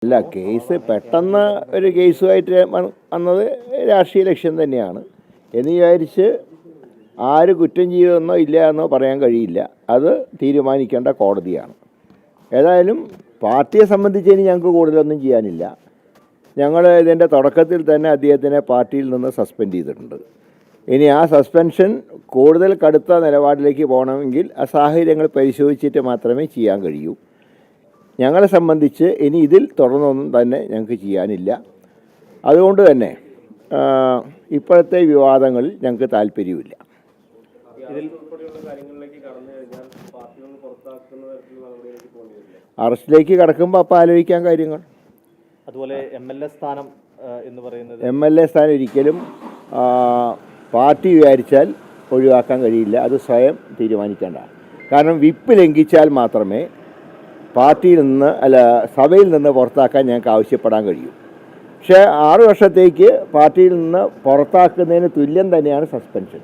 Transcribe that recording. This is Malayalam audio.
അല്ല, കേസ് പെട്ടെന്ന് ഒരു കേസുമായിട്ട് വന്നത് രാഷ്ട്രീയ ലക്ഷ്യം തന്നെയാണ് എന്ന് വിചാരിച്ച് ആര് കുറ്റം ചെയ്തതെന്നോ ഇല്ല എന്നോ പറയാൻ കഴിയില്ല. അത് തീരുമാനിക്കേണ്ട കോടതിയാണ്. ഏതായാലും പാർട്ടിയെ സംബന്ധിച്ച് ഇനി ഞങ്ങൾക്ക് കൂടുതലൊന്നും ചെയ്യാനില്ല. ഞങ്ങൾ ഇതിൻ്റെ തുടക്കത്തിൽ തന്നെ അദ്ദേഹത്തിനെ പാർട്ടിയിൽ നിന്ന് സസ്പെൻഡ് ചെയ്തിട്ടുണ്ട്. ഇനി ആ സസ്പെൻഷൻ കൂടുതൽ കടുത്ത നിലപാടിലേക്ക് പോകണമെങ്കിൽ ആ സാഹചര്യങ്ങൾ പരിശോധിച്ചിട്ട് മാത്രമേ ചെയ്യാൻ കഴിയൂ. ഞങ്ങളെ സംബന്ധിച്ച് ഇനി ഇതിൽ തുടർന്നൊന്നും തന്നെ ഞങ്ങൾക്ക് ചെയ്യാനില്ല. അതുകൊണ്ട് തന്നെ ഇപ്പോഴത്തെ വിവാദങ്ങളിൽ ഞങ്ങൾക്ക് താല്പര്യമില്ല. അറസ്റ്റിലേക്ക് കടക്കുമ്പോൾ അപ്പോൾ ആലോചിക്കാൻ കാര്യങ്ങൾ. അതുപോലെ MLA സ്ഥാനം എന്ന് പറയുന്നത് MLA സ്ഥാനം ഒരിക്കലും പാർട്ടി വിചാരിച്ചാൽ ഒഴിവാക്കാൻ കഴിയില്ല. അത് സ്വയം തീരുമാനിക്കേണ്ടതാണ്. കാരണം വിപ്പ് ലംഘിച്ചാൽ മാത്രമേ പാർട്ടിയിൽ നിന്ന് സഭയിൽ നിന്ന് പുറത്താക്കാൻ ഞങ്ങൾക്ക് ആവശ്യപ്പെടാൻ കഴിയും. പക്ഷേ 6 വർഷത്തേക്ക് പാർട്ടിയിൽ നിന്ന് പുറത്താക്കുന്നതിന് തുല്യം തന്നെയാണ് സസ്പെൻഷൻ.